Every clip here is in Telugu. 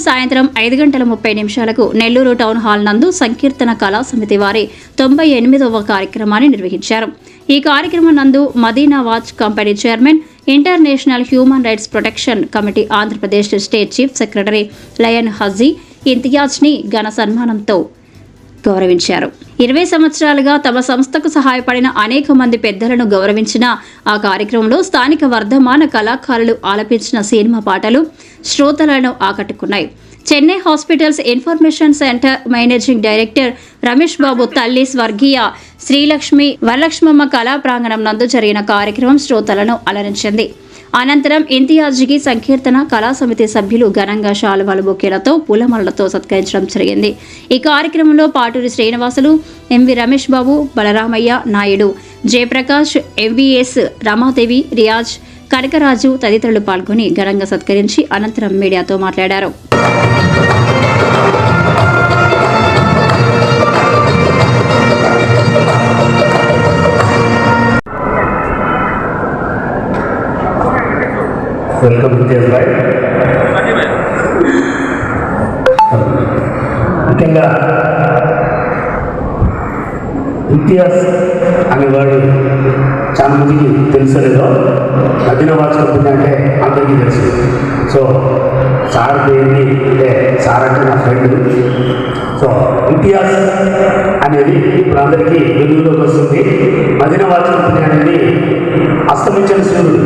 సాయంత్రం 5:30 నెల్లూరు టౌన్ హాల్ నందు సంకీర్తన కళా సమితి వారి 98వ కార్యక్రమాన్ని నిర్వహించారు. ఈ కార్యక్రమం నందు Madina watch company chairman, international human rights protection committee Andhra Pradesh state chief secretary lion Haji ఇంతియాజ్ని ఘన సన్మానంతో గౌరవించారు. 20 సంవత్సరాలుగా తమ సంస్థకు సహాయపడిన అనేక మంది పెద్దలను గౌరవించిన ఆ కార్యక్రమంలో స్థానిక వర్ధమాన కళాకారులు ఆలపించిన సినిమా పాటలు శ్రోతలను ఆకట్టుకున్నాయి. Chennai hospitals information centre managing director Ramesh Babu తల్లి స్వర్గీయ శ్రీలక్ష్మి వరలక్ష్మమ్మ కళా ప్రాంగణం నందు జరిగిన కార్యక్రమం శ్రోతలను అలరించింది. అనంతరం ఇంతియాజ్కి సంకీర్తన కళా సమితి సభ్యులు ఘనంగా శాలువాల బొకేలతో పూలమాలలతో సత్కరించడం జరిగింది. ఈ కార్యక్రమంలో పాటూరి శ్రీనివాసులు, ఎంవి రమేష్ బాబు, బలరామయ్య నాయుడు, జయప్రకాష్, ఎంవీఎస్ రమాదేవి, రియాజ్, కనకరాజు తదితరులు పాల్గొని ఘనంగా సత్కరించి అనంతరం మీడియాతో మాట్లాడారు. వెల్కమ్ విజయ్ భాయ్. ముఖ్యంగా ఇంతియాజ్ అనేవాడు చాలా మందికి తెలుసలేదో, మదీనా వాచ్ కంపెనీ అంటే అందరికీ తెలుసు. సో సార్ పేరుని అంటే సార్ అంటే నా ఫ్రెండ్. సో ఇంతియాజ్ అనేది ఇప్పుడు అందరికీ వెలుగులోకి వస్తుంది. మదీనా వాచ్ కంపెనీ అనేది అస్తమించిన సూర్యుడు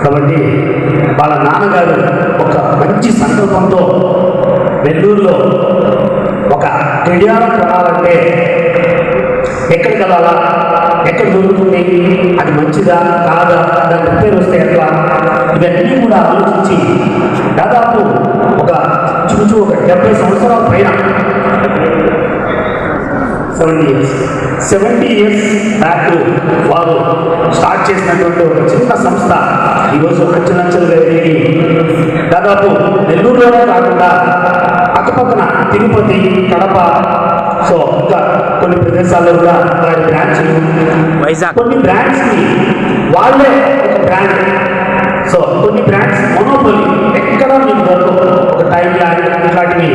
కాబట్టి వాళ్ళ నాన్నగారు ఒక మంచి సంకల్పంతో నెల్లూరులో ఒక గడియారం కొనాలంటే ఎక్కడికి వెళ్ళాలా, ఎక్కడ దొరుకుతుంది, అది మంచిదా కాదా, దాని రిపేర్ వస్తే ఎట్లా, ఇవన్నీ కూడా ఆలోచించి దాదాపు ఒక 70 సంవత్సరాల పైన 70 ఇయర్స్ బ్యాక్ వారు స్టార్ట్ చేసినటువంటి ఒక చిన్న సంస్థ ఈరోజు అంచెలంచెలుగా ఎదిగి దాదాపు నెల్లూరులోనే కాకుండా పక్కపక్కన తిరుపతి, కడప, సో ఇంకా కొన్ని ప్రదేశాల్లో కూడా వారి బ్రాంచ్లు, వైజాగ్, కొన్ని బ్రాండ్స్కి వాళ్ళే ఒక బ్రాండ్. సో కొన్ని బ్రాండ్స్ మొనోపోలి ఎక్కడా మీకు దొరకవు. ఒక టైం ల్యాండ్ ఇట్లాంటివి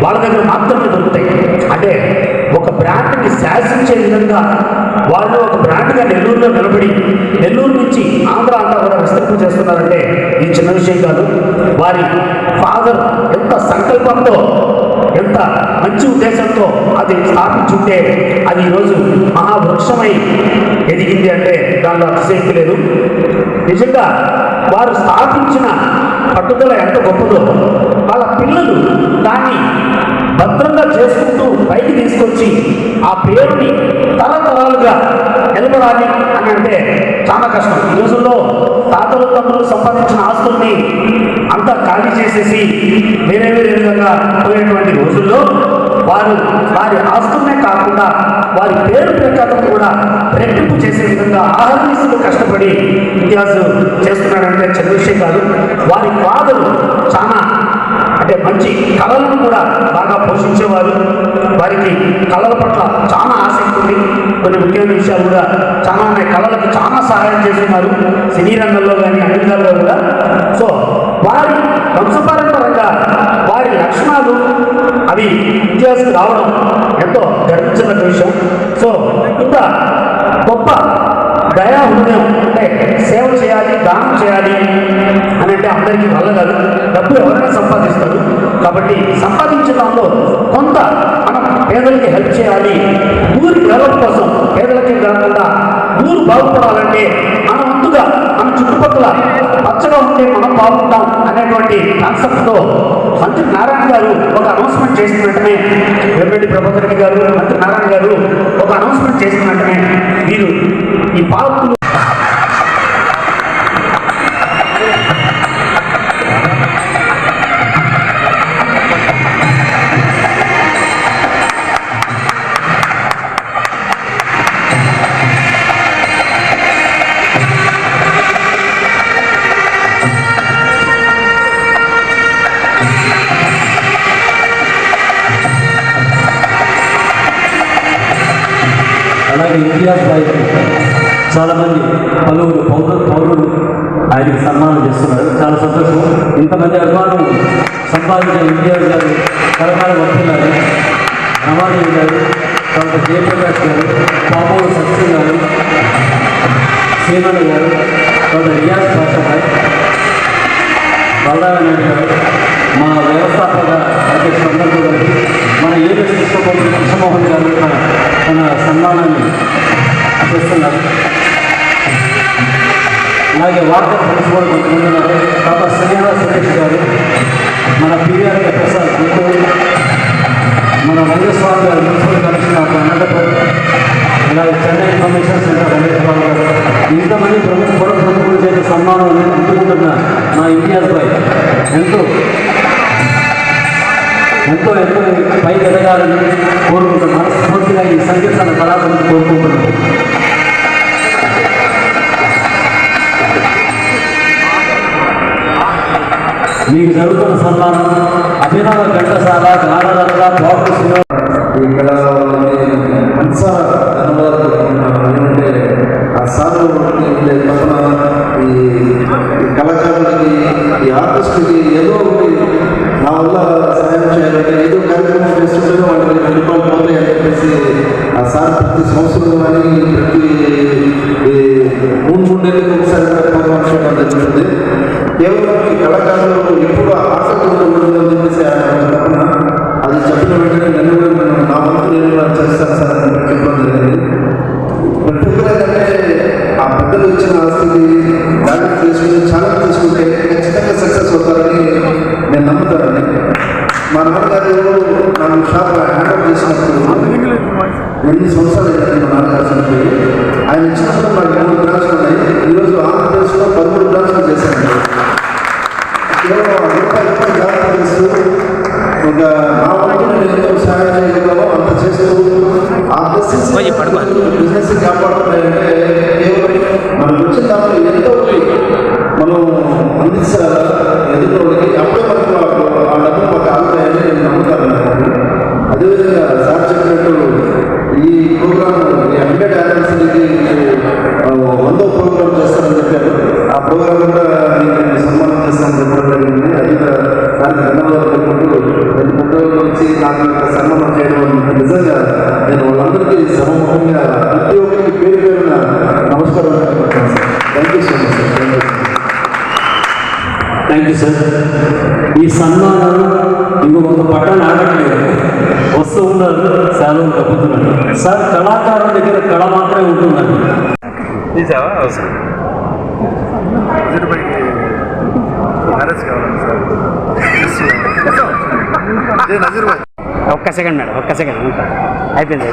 వాళ్ళ దగ్గర మాత్రమే దొరుకుతాయి. అంటే ఒక బ్రాండ్ని శాసించే విధంగా వాళ్ళు ఒక బ్రాండ్గా నెల్లూరులో నిలబడి నెల్లూరు నుంచి ఆంధ్ర అంతా కూడా విస్తృతం చేస్తున్నారంటే ఇది చిన్న విషయం కాదు. వారి ఫాదర్ ఎంత సంకల్పంతో, ఎంత మంచి ఉద్దేశంతో అది స్థాపించుంటే అది ఈరోజు మహావృక్షమై ఎదిగింది అంటే దానిలో అతిశక్తి లేదు. నిజంగా వారు స్థాపించిన పట్టుదల ఎంత గొప్పదో వాళ్ళ పిల్లలు దాన్ని భద్రంగా చేసుకుంటూ పైకి తీసుకొచ్చి ఆ పేరుని తరతరాలుగా నిలబడాలి అని అంటే చాలా కష్టం. ఈ రోజుల్లో తాతలు తండ్రులు సంపాదించిన ఆస్తుల్ని అంతా ఖాళీ చేసేసి వేరే వేరే విధంగా పోయేటువంటి రోజుల్లో వారి ఆస్తులనే కాకుండా వారి పేరు ప్రఖ్యాతం కూడా రెట్టింపు చేసే విధంగా ఆహర్నిశలు కష్టపడి ఇంతియాజ్ చేస్తున్నాడంటే చిన్న విషయం కాదు. వారి ఫాదరు చాలా అంటే మంచి కళలను కూడా బాగా పోషించేవారు. వారికి కళల పట్ల చాలా ఆసక్తి ఉంది. కొన్ని ముఖ్యమైన విషయాలు కూడా చాలా ఉన్నాయి. కళలకు చాలా సహాయం చేస్తున్నారు సినీ రంగంలో కానీ అన్ని రంగాల్లో కూడా. సో వారి వంశపారంపరంగా వారి లక్షణాలు అవి ఇంతియాజ్కి రావడం ఎంతో గర్వించిన విషయం. సో ఇంత గొప్ప దయా హృదయం అంటే సేవ చేయాలి, దానం చేయాలి అని అంటే అందరికీ వల్ల కాదు. డబ్బు ఎవరైనా సంపాదిస్తారు. కాబట్టి సంపాదించిన దానిలో కొంత మనం పేదలకి హెల్ప్ చేయాలి. ఊరి డెవలప్ కోసం పేదలకి కాకుండా ఊరు బాగుపడాలంటే మన వంతుగా మన చుట్టుపక్కల పచ్చగా ఉంటే మనం బాగుంటాం అనేటువంటి కాన్సెప్ట్తో మంత్రి నారాయణ గారు ఒక అనౌన్స్మెంట్ చేసిన వెంటనే, వెంకటి ప్రభాకర్ రెడ్డి గారు, మంత్రి నారాయణ గారు ఒక అనౌన్స్మెంట్ చేసిన వెంటనే వీరు ఈ పార్కులు అలాగే ఇంతియాజ్ భాయ్ చాలామంది పలువురు పౌరులు ఆయనకి సన్మానం చేస్తున్నారు. చాలా సంతోషం. ఇంతమంది అభిమానం సంపాదించిన ఎన్టీఆర్ గారు, కరకాల వర్ధన్ గారు, రామారావు గారు, తర్వాత జయప్రకాష్ గారు, పామూరు సత్యం గారు, సీమన్ గారు, తర్వాత రియాజ్ భాషా గారు, బలరామ గారు, మా వ్యవస్థాపక అధ్యక్షులందరూ గారికి, మన ఏరియస్ కృష్ణమోహన్ గారు తన సన్మానాన్ని చేస్తున్నారు. అలాగే వార్తా ఫ్రెండ్స్ కూడా కొంతమంది ఉన్నారు. తర్వాత శ్రీనివాస్ సురేష్ గారు, మన పిఆర్ ప్రసాద్ గుంటూరు, మన రంగస్వామి గారు మున్సిపల్ కమిషనర్ ఆఫ్ అనంతపురం, అలాగే చెన్నై ఇన్ఫర్మేషన్ సెంటర్ రంగస్వామి గారు, ఇంతమంది ప్రముఖుల చేత సన్మానం అందుకుంటున్న మా ఇండియాపై ఎంతో ఎంతో ఎంతో పైకి ఎదగాలని కోరుకుంటున్నాం. మనస్ఫూర్తిగా ఈ సంగీతాన్ని కళాకారులను కోరుకుంటున్నాం. మీకు జరుగుతున్న సన్మానం అభినవ ఘంటసాల, గానరత్న, బాబు సినిమా ఇక్కడ మనసారా ధన్యవాదాలు ఏమంటే ఆ సార్ ఉండే తపన ఈ కళాకారులకి, ఈ ఆర్టిస్టులకి ఏదో ఒకటి నా వల్ల సాయం చేయాలంటే ఏదో కార్యక్రమం చేస్తుంటే వాళ్ళకి 2 రూపాయలు పోతాయి అని చెప్పేసి ఆ సార్ ప్రతి సంవత్సరం కానీ ప్రతి 3 నెలలకు ఒకసారి ప్రోగ్రామ్ చేయడం జరుగుతుంది. కేవలం ఈ కళాకారులు ఎప్పుడు ఆసక్తి ఉండకూడదు అని చెప్పేసి ఆయన తపన. అది చెప్పిన వెంటనే నన్ను కూడా నా వంతు నేను చేస్తాను సార్ అని చెప్పడం జరిగింది. పర్టికులర్ అంటే ఆ పెద్దలు ఇచ్చిన ఆస్తికి దాన్ని తీసుకుని చాలా తీసుకుంటే ఖచ్చితంగా సక్సెస్ అవుతారని నేను నమ్ముతానండి. మా నాన్నగారు నాకు షాప్ హ్యాండ్ ఓవర్ చేసినప్పుడు 8 సంవత్సరాలు అయ్యాయి మా నాన్నగారు చనిపోయి. ఆయన ఇచ్చినప్పుడు నాకు 3 బ్రాంచ్లు ఉన్నాయి. ఈరోజు ఆంధ్రప్రదేశ్లో 13 బ్రాంచ్లు చేశాను. కేవలం రూపాయి జాగ్రత్త చేస్తూ ఒక నా వంతు నేను ఎంతో సహాయం చేయగలమో అంత చేస్తూ ఆ బిజినెస్ కాపాడుతున్నాయంటే కేవలం మనకు వచ్చిన దాంట్లో ఎంతో మనం అందించాలి ఎదుటి అప్పుడే మనకు ఆ డబ్బులు మాకు ఆగుతాయని నేను నమ్ముతాను. అదేవిధంగా సార్ చెప్పినట్టు ఈ ప్రోగ్రామ్ 100వ యానివర్సరీకి 100వ ప్రోగ్రామ్ చేస్తారని చెప్పారు. ఆ ప్రోగ్రామ్ కూడా నేను సన్మానం చేస్తానని చెప్పడం జరిగింది. అది దానికి ధన్యవాదాలు చెప్పుకుంటూ 2 రోజుల నుంచి నాకు సన్మానం చేయడం నిజంగా నేను వాళ్ళందరికీ సమూహంగా ప్రతి ఒక్కరికి పేరు పేరున నమస్కారం చెప్పుకుంటాను sir. Thank you so much sir. Thank you sir. ఈ సన్మానాలు ఇంకొక పట్టాన్ని ఆడట్లేదు, వస్తూ ఉన్నారు, సెలవు తప్పుతున్నారు. సార్ కళాకారుల దగ్గర కళ మాత్రమే ఉంటుందండి. ఒక్క సెకండ్ మేడం, ఒక్క సెకండ్ అయిపోయింది.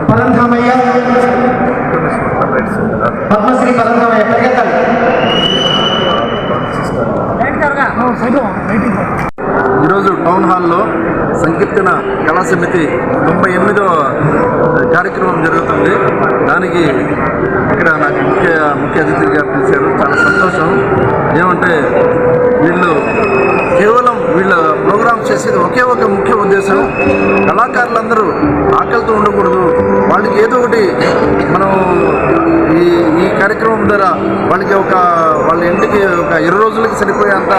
పరంధామయ్య, పద్మశ్రీ పరంధామయ్య పరిగెత్తాలి. ఈరోజు టౌన్ హాల్లో సంకీర్తన కళా సమితి 98వ కార్యక్రమం జరుగుతుంది. దానికి ఇక్కడ నాకు ముఖ్య అతిథిగా పిలిచారు. చాలా సంతోషం. ఏమంటే వీళ్ళు కేవలం వీళ్ళ ప్రోగ్రామ్ చేసేది ఒకే ఒక ముఖ్య ఉద్దేశం, కళాకారులందరూ ఆకలితో ఉండకూడదు. వాళ్ళకి ఏదో ఒకటి మనం ఈ కార్యక్రమం ద్వారా వాళ్ళకి వాళ్ళ ఇంటికి ఒక 20 రోజులకి సరిపోయేంత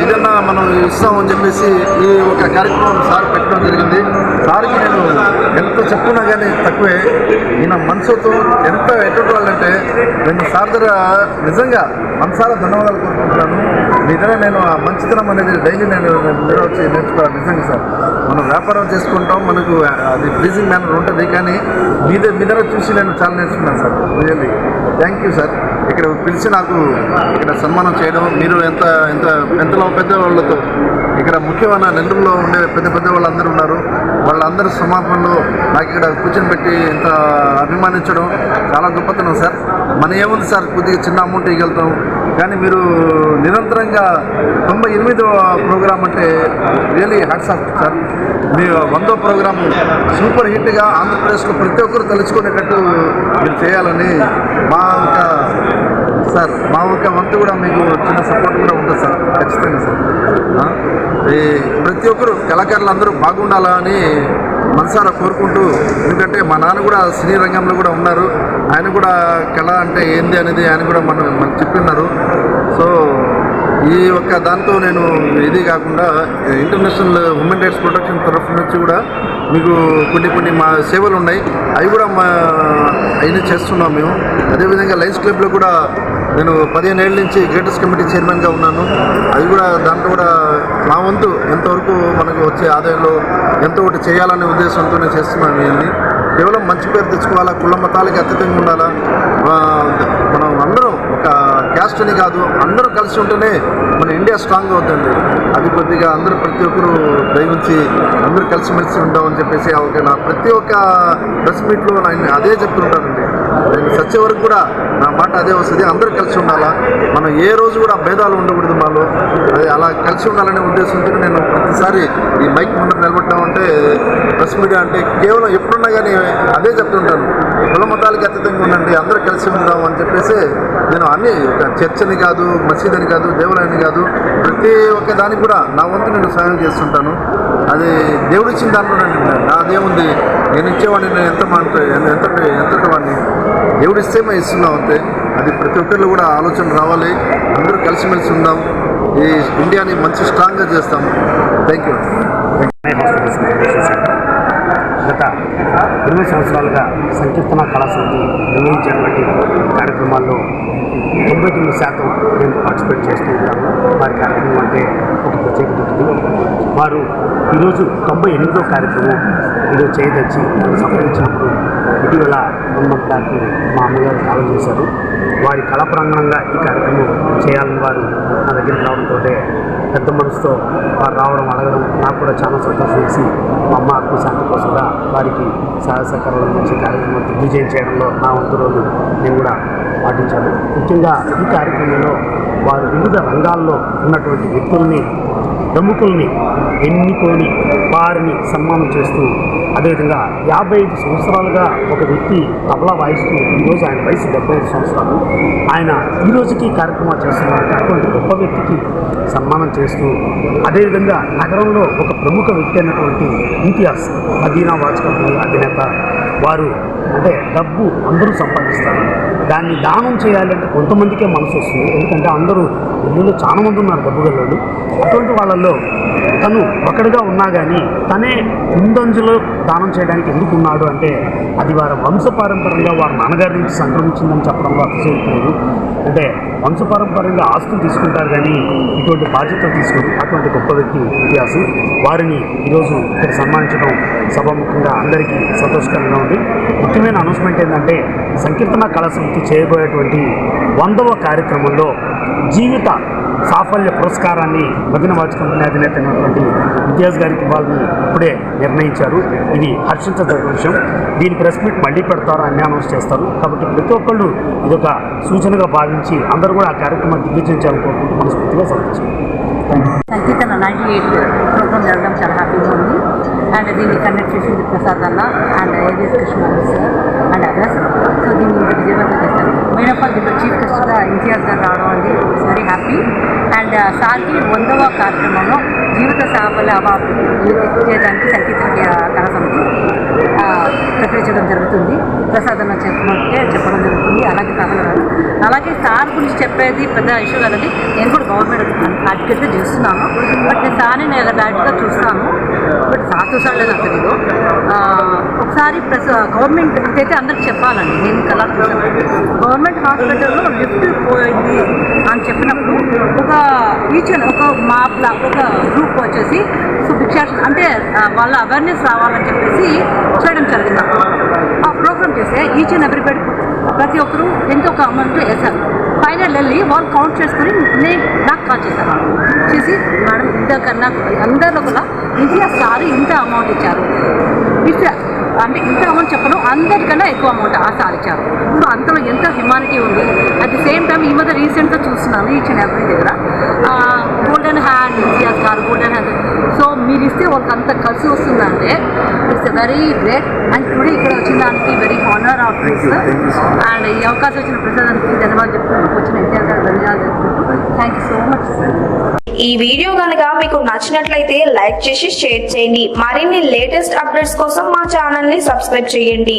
ఏదన్నా మనం ఇస్తామని చెప్పేసి ఈ ఒక కార్యక్రమం సార్ పెట్టడం జరిగింది. సార్కి నేను ఎంత చెప్పుకున్నా కానీ తక్కువే. ఈయన మనసుతో ఎంత ఎటువంటి వాళ్ళంటే నేను సార్ దగ్గర నిజంగా మనసారా ధన్యవాదాలు కోరుకుంటున్నాను. మీ దగ్గర నేను ఆ మంచితనం అనేది డైలీ నేను వచ్చి నేర్చుకోవాలి. నిజంగా సార్ మనం వ్యాపారం చేసుకుంటాం, మనకు అది ప్లీజింగ్ మేనర్ ఉంటుంది, కానీ మీ దగ్గర చూసి నేను చాలా నేర్చుకున్నాను sir. Really thank you sir. ఇక్కడ పిలిచి నాకు ఇక్కడ సన్మానం చేయడం, మీరు ఎంతలో పెద్ద వాళ్ళతో ఇక్కడ ముఖ్యమైన నెల్లూరులో ఉండే పెద్ద వాళ్ళందరూ ఉన్నారు. వాళ్ళందరూ సమాపంలో నాకు ఇక్కడ కూర్చొని పెట్టి ఇంత అభిమానించడం చాలా గొప్పతనం సార్. మన ఏముంది సార్, కొద్దిగా చిన్న అమౌంట్ ఇవ్వగలుగుతాం, కానీ మీరు నిరంతరంగా 98వ ప్రోగ్రాం అంటే రియలీ హ్యాట్స్ ఆఫ్ సార్. మీ 100వ ప్రోగ్రాము సూపర్ హిట్గా ఆంధ్రప్రదేశ్లో ప్రతి ఒక్కరు తలుచుకునేటట్టు మీరు చేయాలని మా ఒక వంతు కూడా మీకు చిన్న సపోర్ట్ కూడా ఉంటుంది సార్, ఖచ్చితంగా సార్. ఈ ప్రతి ఒక్కరు కళాకారులు అందరూ బాగుండాలని మనసారా కోరుకుంటూ, ఎందుకంటే మా నాన్న కూడా సినీ రంగంలో కూడా ఉన్నారు, ఆయన కూడా కళ అంటే ఏంది అనేది ఆయన కూడా మనకు చెప్పిన్నారు. సో ఈ ఒక్క దాంతో నేను ఇది కాకుండా ఇంటర్నేషనల్ హ్యూమన్ రైట్స్ ప్రొటెక్షన్ తరఫు నుంచి కూడా మీకు కొన్ని మా సేవలు ఉన్నాయి, అవి కూడా అయినా చేస్తున్నాం మేము. అదేవిధంగా లయన్స్ క్లబ్లో కూడా నేను 15 ఏళ్ళ నుంచి గ్రేటెస్ట్ కమిటీ చైర్మన్గా ఉన్నాను. అది కూడా దాంట్లో కూడా మా వంతు ఎంతవరకు మనకు వచ్చే ఆదాయంలో ఎంతో ఒకటి చేయాలనే ఉద్దేశంతోనే చేస్తున్నాను. ఇవన్నీ కేవలం మంచి పేరు తెచ్చుకోవాలా, కుల మతాలకి అతీతంగా ఉండాలా, మనం అందరం ఒక క్యాస్ట్ అని కాదు, అందరూ కలిసి ఉంటేనే మన ఇండియా స్ట్రాంగ్ అవుతుంది. అది కొద్దిగా అందరూ ప్రతి ఒక్కరు దయవుంచి అందరూ కలిసిమెలిసి ఉంటామని చెప్పేసి నా ప్రతి ఒక్క ప్రెస్ మీట్లో నేను అదే చెప్తుంటానండి. నేను సచ్చే వరకు కూడా నా మాట అదే వస్తుంది, అందరూ కలిసి ఉండాలా, మనం ఏ రోజు కూడా భేదాలు ఉండకూడదు మాలో, అది అలా కలిసి ఉండాలనే ఉద్దేశంతో నేను ప్రతిసారి ఈ మైక్ ముందు నిలబడడం అంటే ప్రెస్ మీడియా అంటే కేవలం ఎప్పుడున్నా కానీ అదే చెప్తుంటాను, కుల మతాలకి అతీతంగా ఉండండి, అందరూ కలిసి ఉందాం అని చెప్పేసి నేను అన్ని చర్చని కాదు, మసీద్ అని కాదు, దేవాలయాన్ని కాదు, ప్రతి ఒక్క దానికి కూడా నా వంతు నేను సహాయం చేస్తుంటాను. అది దేవుడు ఇచ్చిన దాంట్లోనండి, నాదేముంది, నేను ఇచ్చేవాడిని, నేను ఎంతటి వాడిని దేవుడు ఇస్తే మేము ఇస్తున్నాం అంతే. అది ప్రతి ఒక్కరిలో కూడా ఆలోచన రావాలి, అందరూ కలిసిమెలిసి ఉందాం, ఈ ఇండియాని మంచి స్ట్రాంగ్గా చేస్తాం. Thank you. గత 20 సంవత్సరాలుగా సంకీర్తన కళా సమితి నిర్వహించేటువంటి కార్యక్రమాల్లో 99% నేను పార్టిసిపేట్ చేస్తూ ఉంటాను. వారి కార్యక్రమం అంటే ఒక ప్రత్యేకత ఉంటుంది. వారు ఈరోజు 98వ కార్యక్రమం ఈరోజు చేయదచ్చి నన్ను సంప్రదించినప్పుడు ఇటీవల 1 month బ్యాక్ మా అమ్మగారు కాల్ చేశారు. వారి కళాప్రాంగణంగా ఈ కార్యక్రమం చేయాలని వారు నా దగ్గరికి రావడంతో పెద్ద మనసుతో వారు రావడం, అడగడం నాకు కూడా చాలా సంతోషం వేసి మా అమ్మ ఆత్మశాంతి కోసంగా వారికి సహాయ సహకారాలు అందించి కార్యక్రమం దిగ్విజయం చేయడంలో నా వంతు రోజు నేను కూడా పాటించాను. ముఖ్యంగా ఈ కార్యక్రమంలో వారు వివిధ రంగాల్లో ఉన్నటువంటి వ్యక్తుల్ని, ప్రముఖుల్ని ఎన్నుకొని వారిని సన్మానం చేస్తూ, అదేవిధంగా 55 సంవత్సరాలుగా ఒక వ్యక్తి తబలా వాయిస్తూ ఈరోజు ఆయన వయసు 75 సంవత్సరాలు, ఆయన ఈ రోజుకి కార్యక్రమాలు చేస్తున్నారు. అటువంటి గొప్ప వ్యక్తికి సన్మానం చేస్తూ, అదేవిధంగా నగరంలో ఒక ప్రముఖ వ్యక్తి అయినటువంటి ఇంతియాజ్ మదీనా వాచ్ కంపెనీ అధినేత, వారు అంటే డబ్బు అందరూ సంపాదిస్తారు, దాన్ని దానం చేయాలంటే కొంతమందికే మనసు వస్తుంది, ఎందుకంటే అందరూ ఇల్లులో చాలా మంది ఉన్నారు డబ్బు గల్లోళ్ళు. అటువంటి వాళ్ళల్లో తను ఒకటిగా ఉన్నా కానీ తనే ముందంజలో దానం చేయడానికి ఎందుకు ఉన్నాడు అంటే అది వారి వంశపారంపర్యంగా వారి నాన్నగారి నుంచి సంక్రమించిందని చెప్పడంలో అతిశయలేదు. అంటే వంశపారంపర్యంగా ఆస్తులు తీసుకుంటారు కానీ ఇటువంటి బాధ్యతలు తీసుకోరు. అటువంటి గొప్ప వ్యక్తి ఇతిహాసు, వారిని ఈరోజు ఇక్కడ సన్మానించడం సభాముఖంగా అందరికీ సంతోషకరంగా ఉంది. ముఖ్యమైన అనౌన్స్మెంట్ ఏంటంటే సంకీర్తన కళా సమితి చేయబోయేటువంటి 100వ కార్యక్రమంలో జీవిత సాఫల్య పురస్కారాన్ని మదీనా వాచ్ కంపెనీ అధినేత అయినటువంటి ఇంతియాజ్ గారికి ఇవ్వాలని ఇప్పుడే నిర్ణయించారు. ఇది హర్షించదగ్గ విషయం. దీని ప్రెస్ మీట్ మళ్ళీ పెడతారు, అన్ని అనౌన్స్ చేస్తారు. కాబట్టి ప్రతి ఒక్కళ్ళు ఇదొక సూచనగా భావించి అందరూ కూడా ఆ కార్యక్రమాన్ని దిగ్విజయం చేయాలని కోరుకుంటూ మనస్ఫూర్తిగా సమర్పించారు. సంకీర్తన 98 ప్రోగ్రామ్ జరగడం చాలా హ్యాపీగా ఉంది. అండ్ దీన్ని కండక్ట్ చేసింది ప్రసాద్ అన్న and AVS Krishna sir and others. So దీన్ని విజయవంతం చేస్తారు. మెయిన్ ఆఫ్ ఆల్ దీంట్లో చీఫ్ గెస్ట్గా ఇంతియాజ్ గారు రావడం అనేది ఇట్స్ వెరీ హ్యాపీ. అండ్ సార్కి 100వ కార్యక్రమంలో జీవిత సాఫల్య అవార్డు చేయడానికి సంకీర్తన కళా సమితి ప్రకటించడం జరుగుతుంది. ప్రసాద్ అన్న చెప్పడం జరుగుతుంది. అలాగే కావాలి, అలాగే సార్ గురించి చెప్పేది పెద్ద ఇష్యూ కదండి. నేను కూడా గవర్నమెంట్ అడ్వకేట్గా చేస్తున్నాను, బట్ నేను సార్ని నేను డైరెక్ట్గా చూస్తాను, బట్ సార్ చూసాడు లేదు నాకు తెలీదు. ఒకసారి గవర్నమెంట్ అయితే అందరికి చెప్పాలండి. నేను కళా చూసాను, గవర్నమెంట్ హాస్పిటల్లో లిఫ్ట్ పోయింది అని చెప్పినప్పుడు ఒక మాప్లా ఒక గ్రూప్ వచ్చేసి సో భిక్షాటన అంటే వాళ్ళ అవేర్నెస్ రావాలని చెప్పేసి చేయడం జరిగింది. ఆ ప్రోగ్రామ్ చేస్తే ఈచ్ అండ్ ఎవ్రీబడి ప్రతి ఒక్కరు ఎంతో ఒక అమౌంట్ వేశారు. ఫైనల్ వెళ్ళి వాళ్ళు కౌంట్ చేసుకుని నాకు కాల్ చేశారు. చేసి మేడం ఇంతకన్నా అందరిలో కూడా ఇండియా సార్ ఇంత అమౌంట్ ఇచ్చారు, ఇట్స్ అంటే ఇంత అమౌంట్ చెప్పను, అందరికన్నా ఎక్కువ అమౌంట్ ఆ సార్ ఇచ్చారు. సో అంతలో ఎంత హ్యుమానిటీ ఉంది. అట్ ది సేమ్ టైం ఈ మధ్య రీసెంట్గా చూస్తున్నాను ఈచ్ అండ్ ఎవ్రీ దగ్గర గోల్డెన్ హ్యాండ్ ఇంతియాజ్ గారు, గోల్డెన్ హ్యాండ్. సో మీరు ఇస్తే వాళ్ళకి అంత కలిసి వస్తుందంటే it's very great. And today ఇక్కడ వచ్చిన దానికి very honour of this. And ఈ అవకాశం వచ్చిన ప్రసాదానికి ధన్యవాదాలు చెప్తున్నాను. వచ్చిన ఇంతియాజ్ గారు ధన్యవాదాలు చెప్తున్నాను. Thank you so much sir. ఈ వీడియో కనుక మీకు నచ్చినట్లయితే లైక్ చేసి షేర్ చేయండి. మరిన్ని లేటెస్ట్ అప్డేట్స్ కోసం మా ఛానల్ ని సబ్స్క్రైబ్ చేయండి.